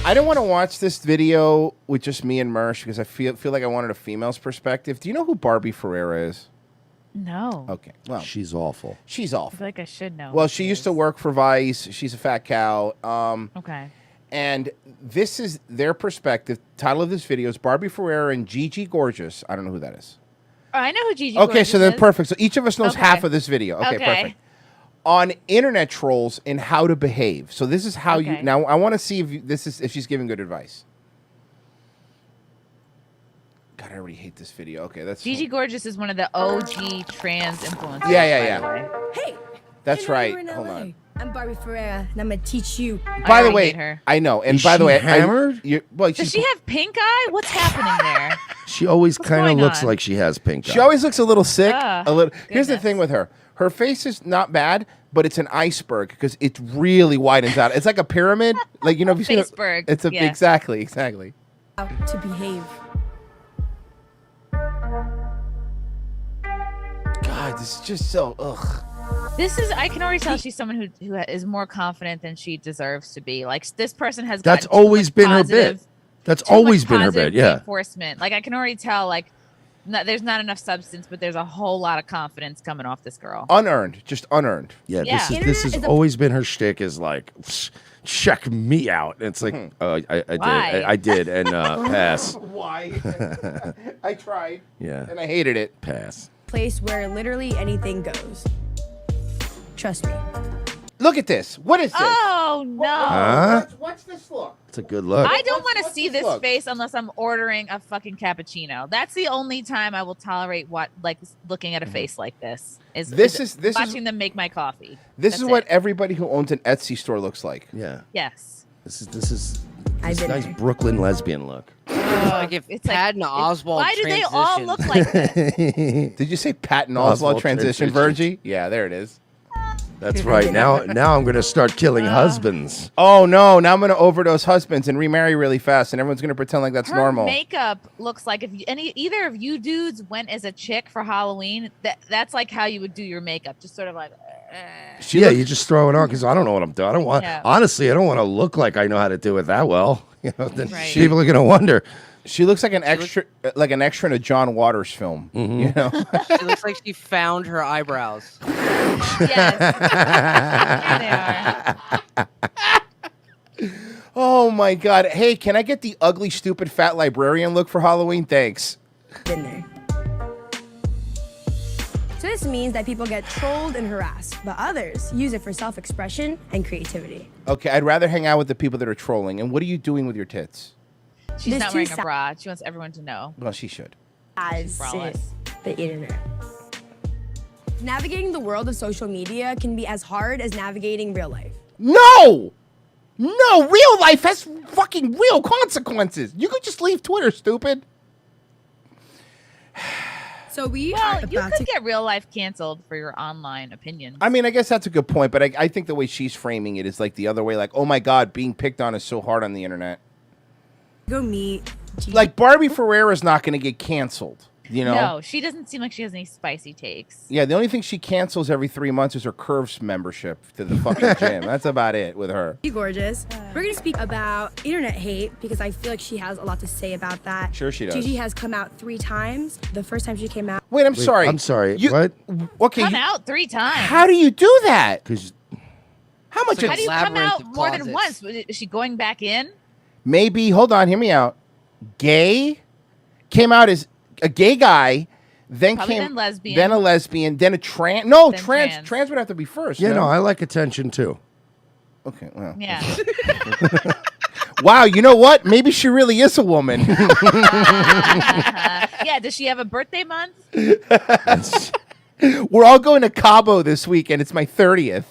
I don't want to watch this video with just me and Mersh because I feel like I wanted a female's perspective. Do you know who Barbie Ferreira is? No. Okay. Well, she's awful. She's I awful. feel like I should know. Well, she used to work for Vice. She's a fat cow. Okay. And this is their perspective. Title of this video is Barbie Ferreira and Gigi Gorgeous. I don't know who that is. Oh, I know who Gigi Okay, Gorgeous so then is. perfect. So each of us knows Okay. half of this video. Okay, Okay. perfect. On internet trolls and how to behave. So this is how you. Okay. Now I want to see if she's giving good advice. God, I already hate this video. Okay, that's Gigi Gorgeous is one of the OG trans influencers. Yeah. by the way. Hey, That's I know right. you're in Hold LA. on. I'm Barbie Ferreira, and I'm gonna teach you. By the already way, hate her. I know. And Is by the she way, hammered? well, Does she have pink eye? What's happening there? She always kind of going looks on? like she has pink eye. She always looks a little sick. Ah, a little. Here's the goodness. thing with her. Her face is not bad, but it's an iceberg because it really widens out. It's like a pyramid. Like, you know, if you see Faceberg, it's a yeah. exactly. How to behave. God, this is just so ugh. I can already tell she's someone who is more confident than she deserves to be. Like, this person has That's gotten too always much been her positive- bit. That's too much always been her positive bit. Yeah. Reinforcement. Like, I can already tell, like, there's not enough substance, but there's a whole lot of confidence coming off this girl. Unearned, just unearned. Yeah, Yeah. this Internet has is a- always been her shtick. Is like, check me out. And it's like, Mm-hmm. I did, and pass. Why? I tried. Yeah, And I hated it. pass. Place where literally anything goes. Trust me. Look at this. What is this? Oh, no. Huh? What's this look? It's a good look. I don't want to what's see this this look? face unless I'm ordering a fucking cappuccino. That's the only time I will tolerate looking at a face like this. This is watching them make my coffee. This That's is what it. everybody who owns an Etsy store looks like. Yeah, Yes. this is I've this been nice there. Brooklyn lesbian look. Like if It's like- Patton it's- Oswald Why do they all look like this? Did you say Patton Oswald Oswald transition, transition. Virgie? Yeah, there it is. That's right. Now I'm gonna start killing husbands. Oh no! Now I'm gonna overdose husbands and remarry really fast, and everyone's gonna pretend like that's Her normal. makeup looks like if either of you dudes went as a chick for Halloween, that's like how you would do your makeup, just sort of like. Yeah, you just throw it on because I don't know what I'm doing. I don't want. Yeah. Honestly, I don't want to look like I know how to do it that well. You know, then Right. people are gonna wonder. She looks like an extra, in a John Waters film. Mm-hmm. You know. She looks like she found her eyebrows. Yes. There they are. Oh my God! Hey, can I get the ugly, stupid, fat librarian look for Halloween? Thanks. Been there. So this means that people get trolled and harassed, but others use it for self-expression and creativity. Okay, I'd rather hang out with the people that are trolling. And what are you doing with your tits? She's There's not two wearing a sides. bra. She wants everyone to know. Well, she should. As braless. the internet. Navigating the world of social media can be as hard as navigating real life. No, real life has fucking real consequences. You could just leave Twitter, stupid. So we Well, are you about could to get real life canceled for your online opinions. I mean, I guess that's a good point, but I think the way she's framing it is like the other way. Like, oh my God, being picked on is so hard on the internet. go meet Gigi. Like Barbie Ferreira's not going to get canceled. You know? No, she doesn't seem like she has any spicy takes. Yeah, the only thing she cancels every 3 months is her Curves membership to the fucking gym. That's about it with her. Gigi Gorgeous. We're gonna speak about internet hate because I feel like she has a lot to say about that. Sure she does. Gigi has come out 3 times. The first time she came out, Wait, I'm Wait, sorry. I'm sorry. You, What? Okay. Come out 3 times. How do you do that? Because How much? It's How like do you come labyrinth out of more than closets. once? Is she going back in? Maybe. Hold on. Hear me out. Gay came out as a gay guy, then Probably came then lesbian. then a lesbian, then a trans. No, Then trans. trans. Trans would have to be first. yeah, no? no, I like attention too. Okay. Well. Yeah. Wow. You know what? Maybe she really is a woman. Yeah. Does she have a birthday month? We're all going to Cabo this week, and it's my 30th.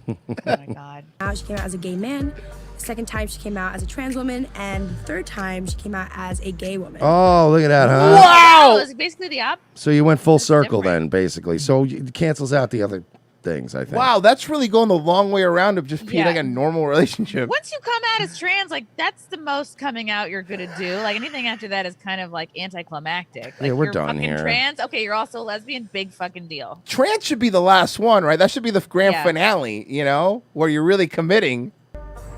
Oh my God. she came out as a gay man. The second time she came out as a trans woman, and the third time she came out as a gay woman. Oh, look at that, huh? Oh, Wow. it's basically the opposite. So you went full circle different. then, basically. So it cancels out the other things, I think. Wow, that's really going the long way around of just being Yeah. like a normal relationship. Once you come out as trans, like that's the most coming out you're gonna do. Like anything after that is kind of like anticlimactic. Like, Yeah, we're you're done fucking here. Trans, okay, you're also lesbian. Big fucking deal. Trans should be the last one, right? That should be the grand Yeah. finale, you know, where you're really committing.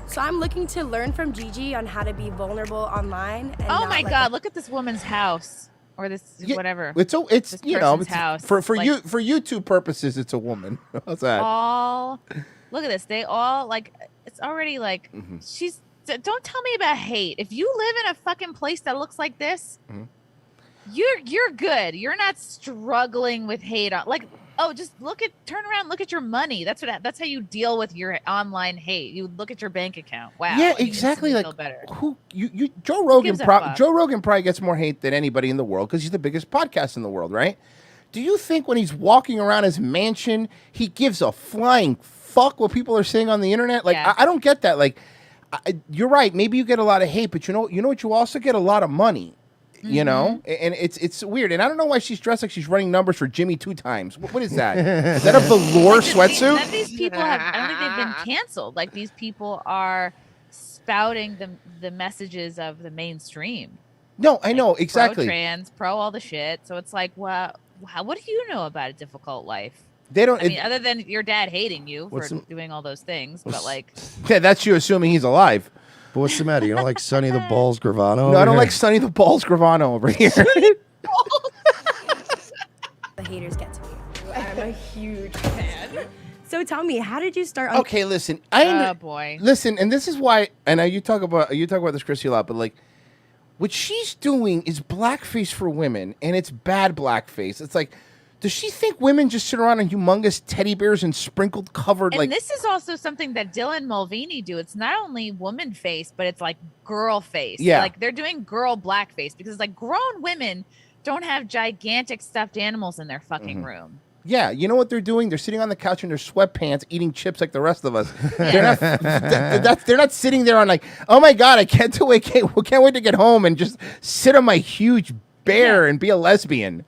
So I'm looking to learn from Gigi on how to be vulnerable online. And Oh not my let God! the- Look at this woman's house, or this whatever. It's This you know, person's house. for Like, YouTube purposes, it's a woman. How's that? Look at this. They all like. It's already like she's. Don't tell me about hate. If you live in a fucking place that looks like this, you're good. You're not struggling with hate. Like, oh, just turn around, look at your money. That's how you deal with your online hate. You look at your bank account. Wow. Yeah, and you exactly. instantly Like feel better. who you Joe Rogan gives a fuck? Joe Rogan probably gets more hate than anybody in the world because he's the biggest podcast in the world, right? Do you think when he's walking around his mansion, he gives a flying fuck what people are saying on the internet? Like, Yeah. I don't get that. Like, you're right. Maybe you get a lot of hate, but you know what? You also get a lot of money. You know, and it's weird, and I don't know why she's dressed like she's running numbers for Jimmy 2 times. What is that? Is that a velour sweatsuit? None of these people have. I don't think they've been canceled. Like, these people are spouting the messages of the mainstream. No, I know exactly. Pro trans, pro all the shit. So it's like, well, what do you know about a difficult life? They don't. I mean, other than your dad hating you for What's the- doing all those things, but like, Yeah, that's you assuming he's alive. But what's the matter? You don't like Sonny the Balls Gravano? No, over I don't here? like Sonny the Balls Gravano over here. The haters get to me. I'm a huge fan. So tell me, how did you start on Okay, listen. oh boy, Listen, and this is why. And you talk about this, Chrissy, a lot. But like, what she's doing is blackface for women, and it's bad blackface. It's like, does she think women just sit around in humongous teddy bears and sprinkled covered and like? this is also something that Dylan Mulvaney do. It's not only woman face, but it's like girl face. Yeah. Like, they're doing girl blackface because like grown women don't have gigantic stuffed animals in their fucking room. Yeah, you know what they're doing? They're sitting on the couch in their sweatpants, eating chips like the rest of us. They're not sitting there on like, oh my God, I can't wait to get home and just sit on my huge bear and be a lesbian.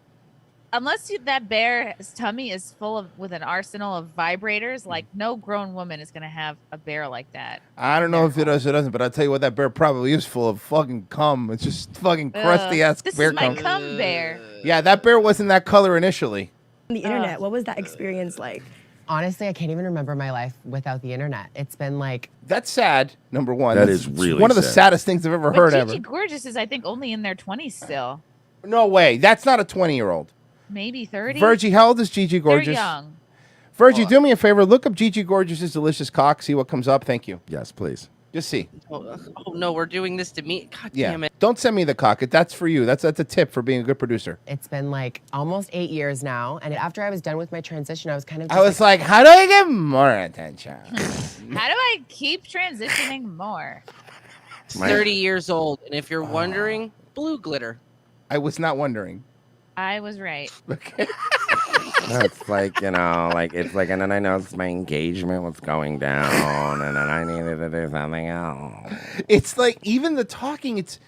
Unless that bear's tummy is full with an arsenal of vibrators, like no grown woman is gonna have a bear like that. I don't know if it does or doesn't, but I'll tell you what, that bear probably is full of fucking cum. It's just fucking crusty ass This bear is my cum. cum bear. Yeah, that bear wasn't that color initially. the internet? What was that experience like? Honestly, I can't even remember my life without the internet. It's been like That's sad. Number one, That That's is really one of the sad. saddest things I've ever But heard Gigi ever. Gorgeous is, I think, only in their 20s still. No way, that's not a 20-year-old. Maybe 30. Virgie, how old is Gigi They're Gorgeous? young. Virgie, do me a favor. Look up Gigi Gorgeous's delicious cock. See what comes up. Thank you. Yes, please. Just see. Oh no, we're doing this to me. God Yeah. damn it. Don't send me the cock. That's for you. That's a tip for being a good producer. it's been like almost 8 years now, and after I was done with my transition, I was kind of I just was like, how do I get more attention? How do I keep transitioning more? 30 years old, and if you're wondering, blue glitter. I was not wondering. I was right. Okay. It's like, it's like, and then I noticed my engagement was going down, and then I needed to do something else. It's like even the talking. It's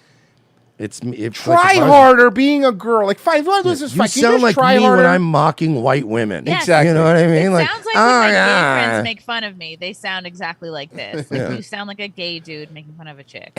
It's try like if I was- harder being a girl. Like fine, what is this You fight? Can you sound just like try me harder? when I'm mocking white women. Yes. Exactly. You know what I mean? It Like, sounds like oh, when my gay yeah. friends make fun of me. They sound exactly like this. Like, Yeah. you sound like a gay dude making fun of a chick.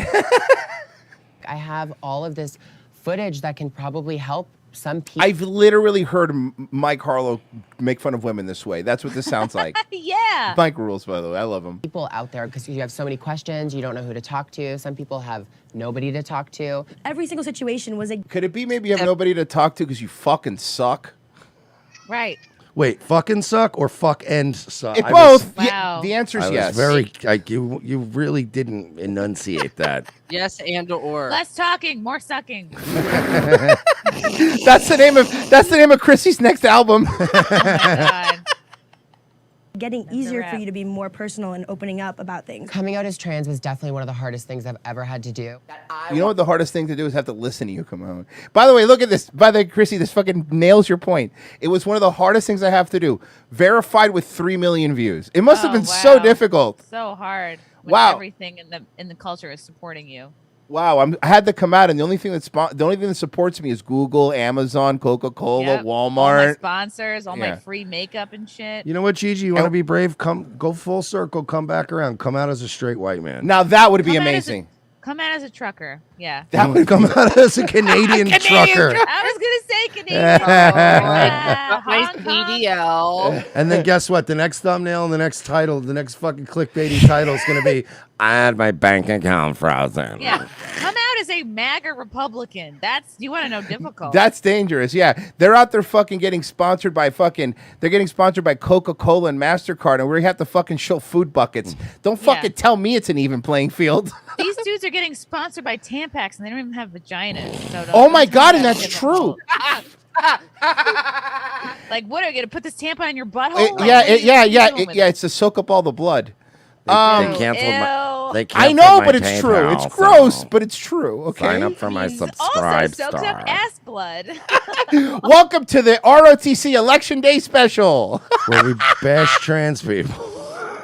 I have all of this footage that can probably help some people. I've literally heard Mike Harlow make fun of women this way. That's what this sounds like. Yeah. Mike rules, by the way. I love him. People out there because you have so many questions, you don't know who to talk to. Some people have nobody to talk to. Every single situation was a Could it be maybe you have nobody to talk to because you fucking suck? Right. Wait, fucking suck or fuck and suck? It I was- both. Wow. The answer I is was yes. very, like, you really didn't enunciate that. Yes, and or. Less talking, more sucking. That's the name of Chrissy's next album. Oh my God. getting a easier for wrap. you to be more personal and opening up about things. Coming out as trans was definitely one of the hardest things I've ever had to do. You know what the hardest thing to do is have to listen to you come out. By the way, look at this. By the way, Chrissy, this fucking nails your point. It was one of the hardest things I have to do. Verified with 3 million views. It must have been so wow. difficult. So hard. When Wow. Everything in the culture is supporting you. Wow, I had to come out, and the only thing that supports me is Google, Amazon, Coca-Cola, Yep. All my Walmart. sponsors, all my Yeah. free makeup and shit. You know what, Gigi? You want to be brave? Go full circle. Come back around. Come out as a straight white man. Now that would be Come out as amazing. Come out as a trucker. Yeah. That would come out as a Canadian trucker. I was gonna say Canadian. Nice Hong Kong. DDL. And then guess what? The next thumbnail and the next title, the next fucking clickbaity title is going to be, I had my bank account frozen. Yeah. Come out as a MAGA Republican. You want to know difficult. That's dangerous. Yeah. They're out there fucking getting sponsored by they're getting sponsored by Coca-Cola and MasterCard, and we have to fucking show food buckets. Don't fucking tell me it's an even playing field. These dudes are getting sponsored by Tampax and they don't even have vaginas. So Oh my God, and that's true. Like, what are you gonna put this tampon in your butthole? It's to soak up all the blood. They canceled ew. They I canceled know, my but it's true. PayPal, It's so gross, but it's true. Okay. Sign up for my Also subscribe soaks up star. ass blood. Welcome to the ROTC Election Day special. where we bash trans people.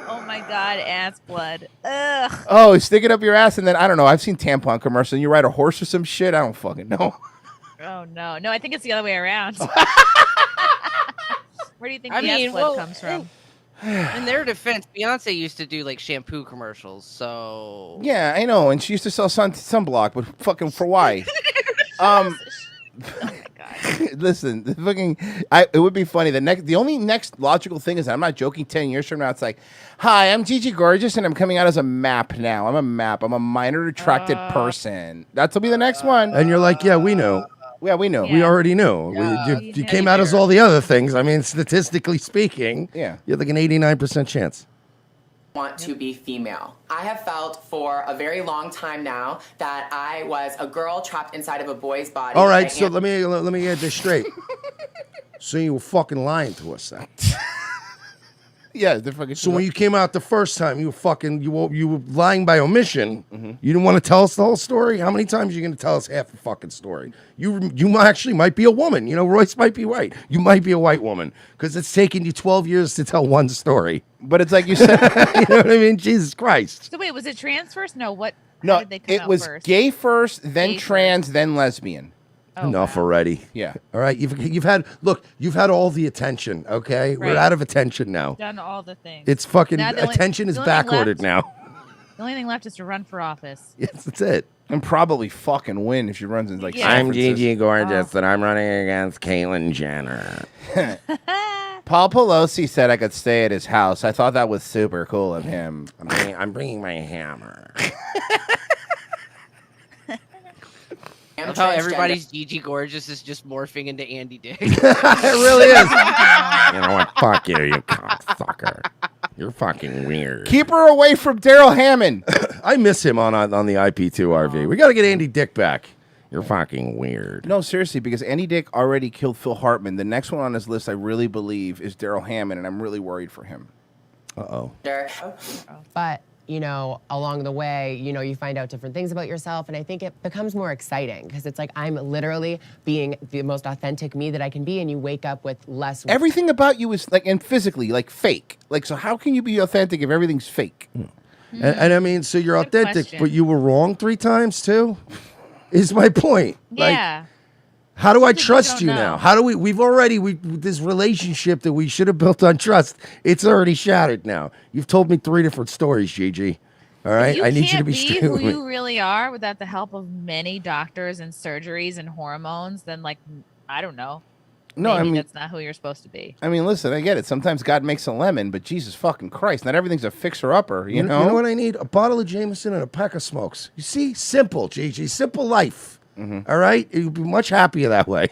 Oh my God, ass blood. Ugh. Oh, stick it up your ass, and then I don't know. I've seen tampon commercials. And you ride a horse or some shit. I don't fucking know. Oh no, I think it's the other way around. Where do you think I the mean, ass blood well, comes from? In their defense, Beyonce used to do like shampoo commercials, so Yeah, I know. And she used to sell sunblock, but fucking for why? Oh my God. Listen, it would be funny. The only next logical thing is, I'm not joking, 10 years from now, it's like, hi, I'm Gigi Gorgeous, and I'm coming out as a map now. I'm a map. I'm a minor attracted person. That'll be the next one. And you're like, yeah, we know. Yeah, we know. We already knew. You came out as all the other things. I mean, statistically speaking, you have like an 89% chance. Want to be female. I have felt for a very long time now that I was a girl trapped inside of a boy's body. All right, so let me get this straight. So you were fucking lying to us then. Yeah, they're fucking. So when you came out the first time, you were lying by omission. You didn't want to tell us the whole story. How many times are you going to tell us half the fucking story? You actually might be a woman. You know, Royce might be white. You might be a white woman because it's taken you 12 years to tell one story. But it's like you said. You know what I mean? Jesus Christ. So wait, was it trans first? No, how No, did they come it out was first? gay first, then Gay trans, then lesbian. Oh, Enough wow. already. Yeah. All right. You've had all the attention. Okay, Right. we're out of attention now. Done all the things. It's fucking Now the only- attention is the only thing backordered left- now. The only thing left is to run for office. Yes, that's it. And probably fucking win if she runs in like. Yeah. San I'm Francisco. Gigi Gorgeous, and I'm running against Caitlyn Jenner. Paul Pelosi said I could stay at his house. I thought that was super cool of him. I'm bringing my hammer. I love how everybody's Gigi Gorgeous is just morphing into Andy Dick. It really is. You know what? Fuck you, you cocksucker. You're fucking weird. Keep her away from Daryl Hammond. I miss him on the IP2 RV. We got to get Andy Dick back. You're fucking weird. No, seriously, because Andy Dick already killed Phil Hartman. The next one on his list, I really believe, is Daryl Hammond, and I'm really worried for him. Uh-oh. But, you know, along the way, you know, you find out different things about yourself, and I think it becomes more exciting because it's like I'm literally being the most authentic me that I can be, and you wake up with less. Everything about you is like, and physically, like fake. Like, so how can you be authentic if everything's fake? And I mean, so you're Good authentic, question. but you were wrong 3 times too? Is my point. Yeah. How do I Something you trust don't you know. now? How do we this relationship that we should have built on trust, it's already shattered now. You've told me 3 different stories, Gigi. All right? You I need you to can't be be straight who with me. you really are without the help of many doctors and surgeries and hormones. Then, like, I don't know. No, Maybe I mean, that's not who you're supposed to be. I mean, listen, I get it. Sometimes God makes a lemon, but Jesus fucking Christ, not everything's a fixer-upper, you know? You know what I need? A bottle of Jameson and a pack of smokes. You see? Simple, Gigi. Simple life. All right? You'll be much happier that way.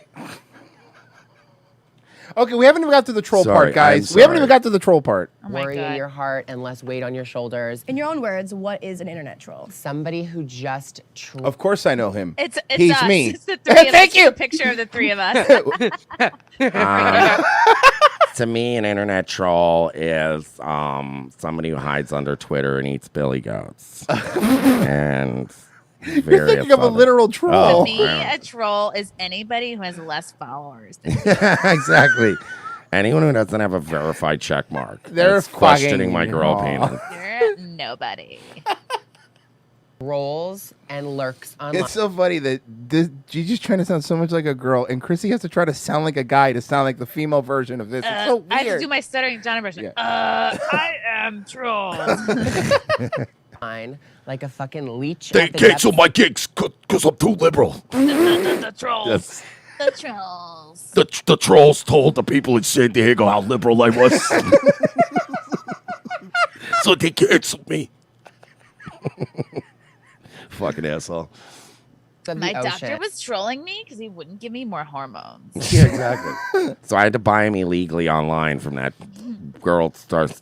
Okay, we haven't even got to the troll Sorry, part, guys. I'm We haven't sorry. even got to the troll part. Oh my worry in God. your heart and less weight on your shoulders. In your own words, what is an internet troll? Somebody who just Of course I know him. It's He's us. me. It's the 3 of us. Thank you. It's a picture of the 3 of us. To me, an internet troll is somebody who hides under Twitter and eats billy goats. And You're thinking of a literal troll. To me, a troll is anybody who has less followers. than you. Exactly. Anyone who doesn't have a verified check mark. They're that's questioning fucking my girl wrong. penis. You're nobody. rolls and lurks online. It's so funny that Gigi's trying to sound so much like a girl, and Chrissy has to try to sound like a guy to sound like the female version of this. It's so weird. I have to do my stuttering John impression. Yeah. I am trolled. Fine, like a fucking leech. They at the cancel depths. my gigs because I'm too liberal. The trolls. Yes. The trolls. The trolls told the people in San Diego how liberal I was. So they canceled me. Fucking asshole. Of the My doctor ocean. was trolling me because he wouldn't give me more hormones. Yeah, exactly. So I had to buy him illegally online from that girl.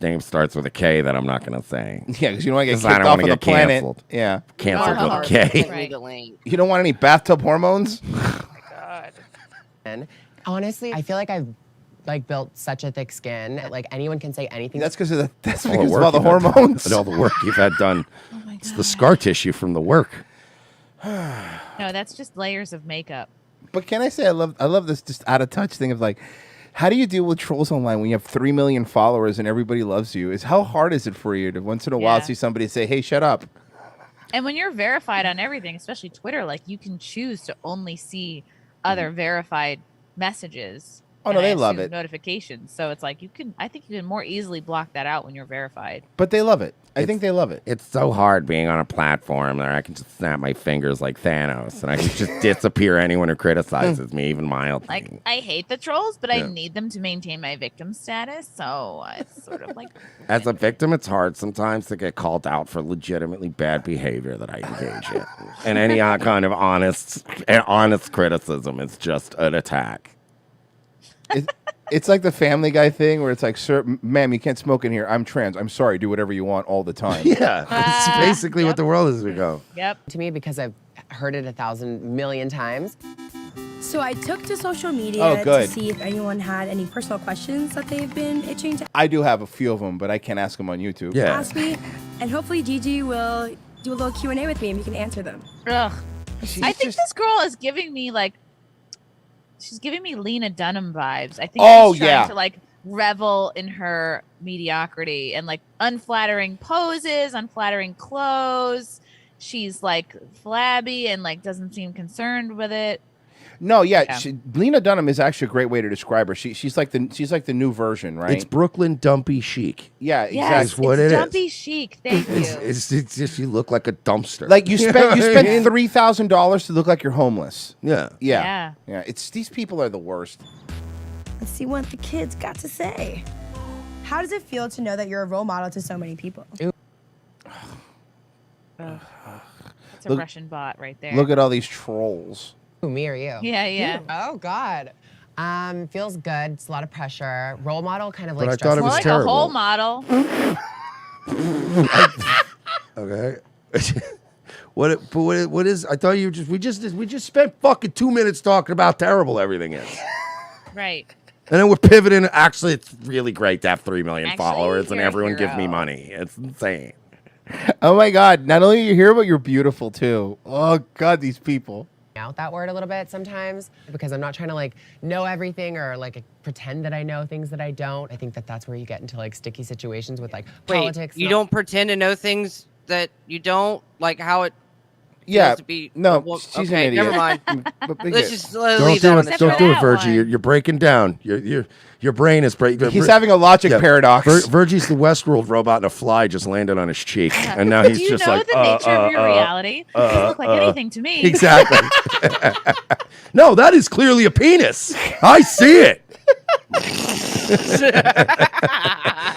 Name starts with a K that I'm not going to say. Yeah, because you don't want to get 'Cause I kicked don't off wanna of the get planet. canceled. Yeah. Canceled Oh, with a right. K. Send me the link. You don't want any bathtub hormones? God. And honestly, I feel like I've like built such a thick skin. Like anyone can say anything. That's because of the that's All the because of work all the you've had done. hormones. And all the work you've had done. Oh my It's God. the scar tissue from the work. No, that's just layers of makeup. But can I say I love this just out of touch thing of like, how do you deal with trolls online when you have 3 million followers and everybody loves you? How hard is it for you to once in a while Yeah. see somebody say, "Hey, shut up"? And when you're verified on everything, especially Twitter, like you can choose to only see other verified messages. Oh, no, and I they love assume it. Notifications. So it's like I think you can more easily block that out when you're verified. But they love it. I think they love it. It's so hard being on a platform where I can just snap my fingers like Thanos and I can just disappear anyone who criticizes me, even mildly. Like I hate the trolls, but Yeah. I need them to maintain my victim status. So it's sort of like As a victim, it's hard sometimes to get called out for legitimately bad behavior that I engage in. And any kind of honest criticism is just an attack. It's like the Family Guy thing where it's like, "Sir, ma'am, you can't smoke in here. I'm trans. I'm sorry. Do whatever you want all the time." Yeah, that's basically what the world is become. yep. to me because I've heard it 1,000 million times. So I took to social media Oh, to good. see if anyone had any personal questions that they've been itching to I do have a few of them, but I can't ask them on YouTube. Yeah. ask me, and hopefully Gigi will do a little Q&A with me and we can answer them. Ugh. She's I think just- this girl is giving me like she's giving me Lena Dunham vibes. I think Oh, she's trying yeah. to like revel in her mediocrity and like unflattering poses, unflattering clothes. She's like flabby and like doesn't seem concerned with it. No, yeah, Yeah. Lena Dunham is actually a great way to describe her. She's like the new version, right? It's Brooklyn dumpy chic. Yeah, Yes, exactly. It's what it is. dumpy chic. Thank you. It's just you look like a dumpster. Like you know what I spent mean? $3,000 to look like you're homeless. Yeah. Yeah. Yeah. It's these people are the worst. Let's see what the kids got to say. How does it feel to know that you're a role model to so many people? It's a Look- Russian bot right there. Look at all these trolls. Who, me or you? Yeah, yeah. Oh God. Feels good. It's a lot of pressure. Role model kind of But like I thought it More was like terrible. a whole model. Okay. What is? I thought we just spent fucking 2 minutes talking about how terrible everything is, Right. and then we're pivoting. Actually, it's really great to have 3 million Actually, followers and you're a everyone give me hero. money. It's insane. Oh my God! Not only are you here, but you're beautiful too. Oh God, these people. out that word a little bit sometimes because I'm not trying to like know everything or like pretend that I know things that I don't. I think that that's where you get into like sticky situations with like Wait, politics. you and all- don't pretend to know things that you don't like how it Yeah. feels to be. No, well, she's okay, an idiot. never mind. But big Let's hit. just Don't leave do that on it. the Except Don't for do it, that Virgie. one. You're breaking down. Your brain is breaking. He's having a logic paradox. Virgie's the Westworld robot, and a fly just landed on his cheek, and now he's Do you just know like, the nature of your reality? It doesn't look like anything to me. Exactly. No, that is clearly a penis. I see it.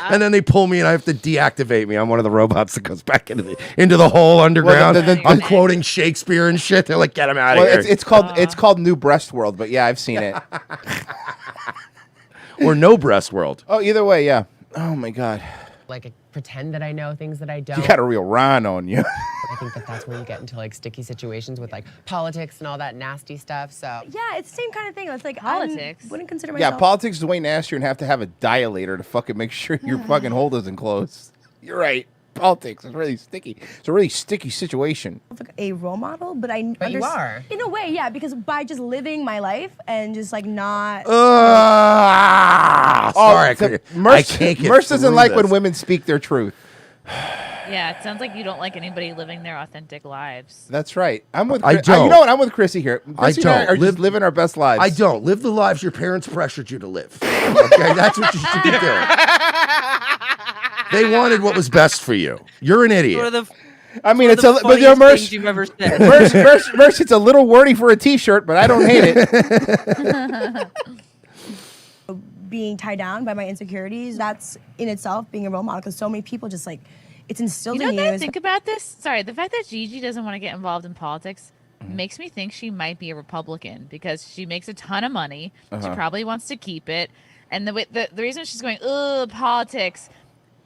And then they pull me, and I have to deactivate me. I'm one of the robots that goes back into the whole underground. Well, I'm quoting Shakespeare and shit. They're like, get him out of Well, here. it's called New Breast World, but yeah, I've seen it. Or no breast world. Oh, either way, yeah. Oh my God, like pretend that I know things that I don't. you got a real Ron on you. I think that that's where you get into like sticky situations with like politics and all that nasty stuff. So Yeah, it's the same kind of thing. It's like Politics. I wouldn't consider Yeah, myself. politics is way nastier and have to have a dilator to fucking make sure your fucking hole doesn't close. You're right. Politics is really sticky. It's a really sticky situation. like a role model, but I But you are. in a way, yeah, because by just living my life and just like not Sorry, I Merce can't get doesn't through like when this. women speak their truth. Yeah, it sounds like you don't like anybody living their authentic lives. That's right. I'm with. I You don't. know what? I'm with Chrissy here. Chrissy and I don't. are just Live- living our best lives. I don't. Live the lives your parents pressured you to live. Okay, that's what you should be doing. They wanted what was best for you. You're an Go to idiot. the I mean, One it's of a the but your funniest things you've ever said. Merce, it's a little wordy for a T-shirt, but I don't hate it. Being tied down by my insecurities, that's in itself being a role model because so many people just like it's instilled You know in what you. I think about this? Sorry, the fact that Gigi doesn't want to get involved in politics makes me think she might be a Republican because she makes a ton of money. She probably wants to keep it. And the reason she's going, ugh, politics,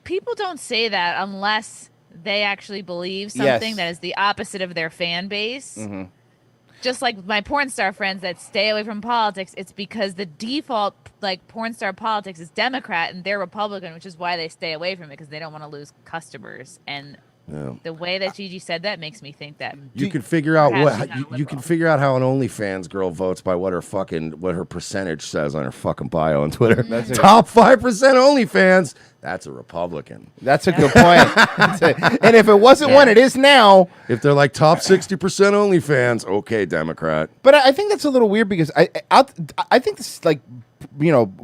people don't say that unless they actually believe something that is the opposite of their fan base. Just like my porn star friends that stay away from politics, it's because the default like porn star politics is Democrat and they're Republican, which is why they stay away from it because they don't want to lose customers. And the way that Gigi said that makes me think that You can figure out perhaps what she's not a you can liberal. figure out how an OnlyFans girl votes by what her percentage says on her fucking bio on Twitter. Top 5% OnlyFans. That's a Republican. That's a good point. And if it wasn't one, it is now. If they're like top 60% OnlyFans, okay, Democrat. But I think that's a little weird because I think this like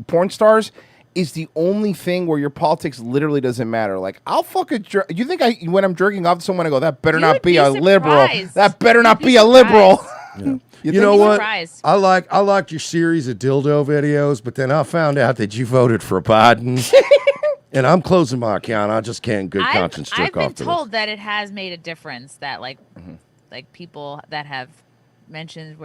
porn stars is the only thing where your politics literally doesn't matter. Like I'll fucking you think when I'm jerking off to someone I go that better You not would be be a liberal. surprised. That better You'd not be be a liberal. surprised. You know what? Surprised. I liked your series of dildo videos, but then I found out that you voted for Biden. And I'm closing my account. I just can't in good conscience I've jerk been off to told this. that it has made a difference that like people that have mentioned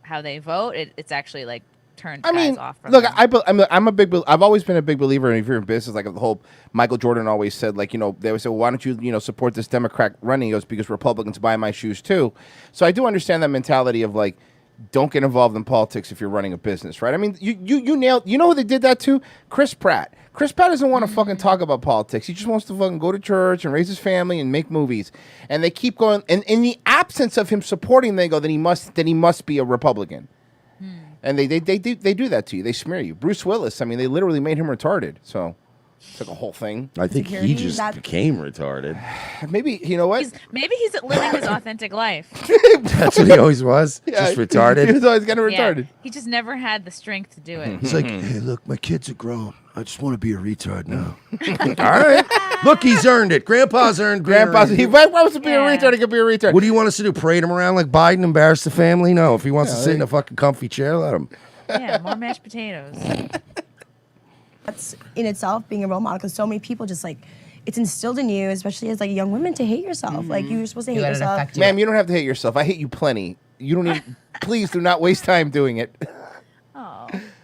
how they vote, it's actually like turned guys off from look, them. I've always been a big believer in if you're in business, like the whole Michael Jordan always said, like, they would say, well, why don't you, support this Democrat running? He goes, because Republicans buy my shoes too. So I do understand that mentality of like, don't get involved in politics if you're running a business, right? I mean, you nailed, you know who they did that to? Chris Pratt. Chris Pratt doesn't want to fucking talk about politics. He just wants to fucking go to church and raise his family and make movies. And they keep going, and in the absence of him supporting, they go, then he must be a Republican. And they do that to you. They smear you. Bruce Willis, I mean, they literally made him retarded. So it's like a whole thing. I think he just became retarded. Maybe, you know what? Maybe he's living his authentic life. That's what he always was. Yeah, just retarded. He was always kind of Yeah, retarded. he just never had the strength to do it. He's like, hey, look, my kids are grown. I just want to be a retard now. All right. Look, he's earned it. Grandpa's earned being a Grandpa's, he retard. wants to be a retard, he could be a retard. What do you want us to do? Parade him around like Biden, embarrass the family? No. If he wants to sit in a fucking comfy chair, let him. Yeah, more mashed potatoes. That's in itself being a role model because so many people just like it's instilled in you, especially as like young women, to hate yourself. Like you're supposed to hate let it yourself. affect you. Ma'am, you don't have to hate yourself. I hate you plenty. You don't need, please do not waste time doing it.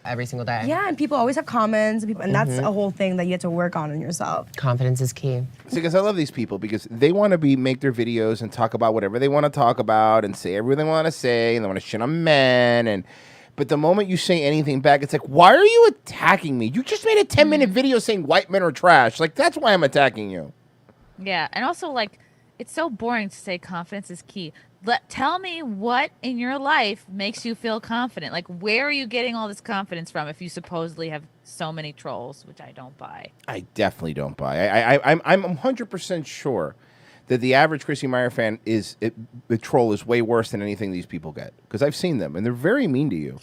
Every single day. Yeah, and people always have comments, and, and that's a whole thing that you have to work on in yourself. Confidence is key. See, because I love these people because they want to make their videos and talk about whatever they want to talk about and say everything they want to say, and they want to shit on men but the moment you say anything back, it's like, why are you attacking me? You just made a 10-minute video saying white men are trash. Like, that's why I'm attacking you. Yeah, and also like it's so boring to say confidence is key. Tell me what in your life makes you feel confident. Like, where are you getting all this confidence from if you supposedly have so many trolls, which I don't buy. I definitely don't buy. I'm 100% sure that the average Chrissie Mayr fan the troll is way worse than anything these people get because I've seen them and they're very mean to you.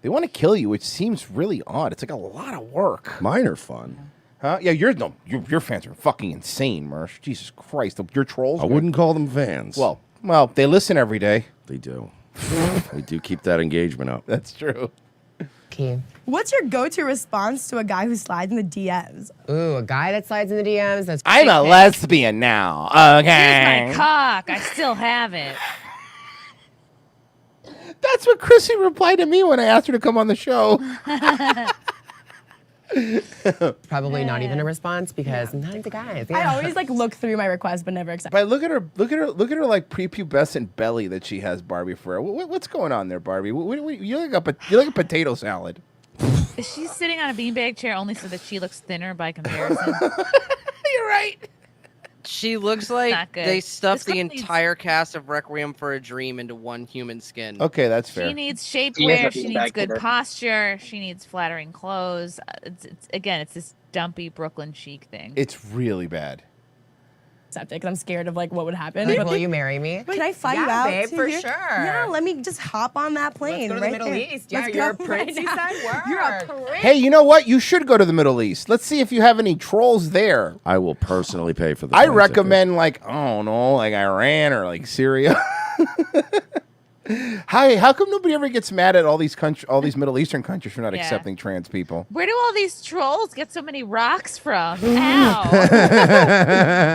They want to kill you, which seems really odd. It's like a lot of work. Mine are fun. Huh? Yeah, your fans are fucking insane, Mersh. Jesus Christ, your trolls. I wouldn't call them fans. Well, they listen every day. They do. They do keep that engagement up. That's true. Key. What's your go-to response to a guy who slides in the DMs? Ooh, a guy that slides in the DMs. That's I'm a lesbian now. Okay. Here's my cock. I still have it. That's what Chrissy replied to me when I asked her to come on the show. probably not even a response because I'm not into guys. I Yeah. always like look through my requests but never accept. But look at her like prepubescent belly that she has, Barbie Ferreira. What's going on there, Barbie? You look like a potato salad. Is she sitting on a beanbag chair only so that she looks thinner by comparison? You're right. She looks Not like good. they stuffed This the girl needs- entire cast of Requiem for a Dream into one human skin. Okay, that's fair. She needs She is shapewear. a She beanbag needs good killer. posture. She needs flattering clothes. It's this dumpy Brooklyn chic thing. It's really bad. accept it because I'm scared of like what would happen. Like, will you marry me? Can I fly you Yeah, out? babe, to for here? sure. Yeah, let me just hop on that plane. Let's go to the right Middle there. East. Yeah, Let's you're go a right prince, you now. said. You're a Word. prince. Hey, you know what? You should go to the Middle East. Let's see if you have any trolls there. I will personally pay for the. I plane recommend like, I don't know, like Iran or like Syria. Hi, how come nobody ever gets mad at all these Middle Eastern countries for not Yeah. accepting trans people? Where do all these trolls get so many rocks from? Ow.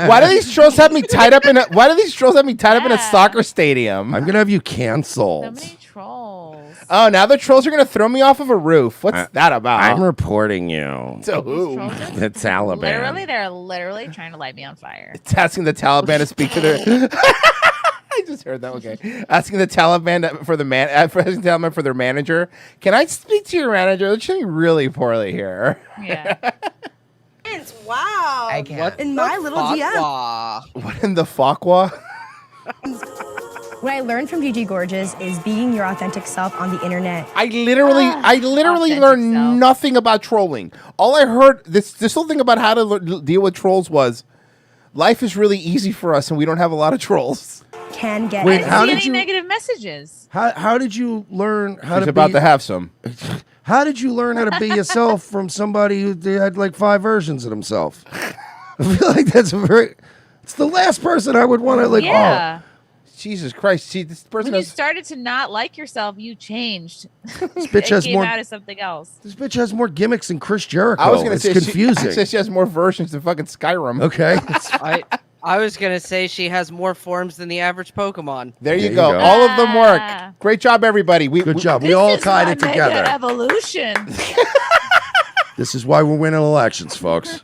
Why do these trolls have me tied up in a soccer stadium? I'm gonna have you So canceled. many trolls. Oh, now the trolls are gonna throw me off of a roof. What's that about? I'm reporting you. To These who? trolls are The Taliban. they're literally trying to light me on fire. It's asking the Taliban to speak to their. I just heard that. Okay, asking the Taliban for their manager. Can I speak to your manager? They're treating me really poorly here. Yeah. Wow. I can't. In my little DM. Fatwa. What in the Fakwa? What I learned from Gigi Gorgeous is being your authentic self on the internet. I literally Authentic learned self. nothing about trolling. All I heard this whole thing about how to deal with trolls was life is really easy for us and we don't have a lot of trolls. Can get Wait, I didn't how see did any you- negative messages. How did you learn how She's to about be? to have some. How did you learn how to be yourself from somebody who had like 5 versions of himself? I feel like that's it's the last person I would want to like. Yeah. Jesus Christ! See, this person When you has started to not like yourself, you changed. This bitch it has came more. out as something else. This bitch has more gimmicks than Chris Jericho. I was gonna it's say confusing. She has more versions than fucking Skyrim. Okay. I was gonna say she has more forms than the average Pokemon. There you you go. go. All of them work. Ah. Great job, everybody. Good job. We all tied it together. Evolution. This is why we're winning elections, folks.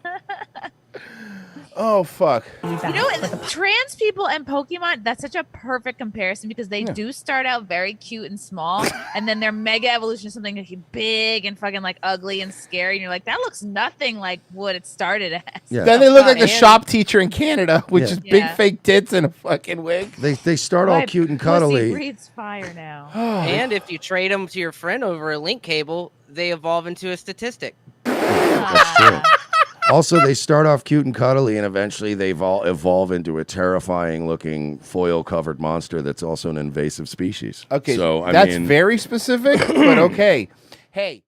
Oh fuck. You know, trans people and Pokemon, that's such a perfect comparison because they do start out very cute and small, and then their mega evolution is something like big and fucking like ugly and scary, and you're like, that looks nothing like what it started as. Yeah. Then they look like the And- shop teacher in Canada, which Yeah. is big Yeah. fake tits and a fucking wig. They start all My cute and pussy cuddly. breathes fire now. And if you trade them to your friend over a link cable, they evolve into a statistic. That's true. Also, they start off cute and cuddly, and eventually they evolve into a terrifying-looking foil-covered monster that's also an invasive species. Okay, so that's very specific, but okay. Hey.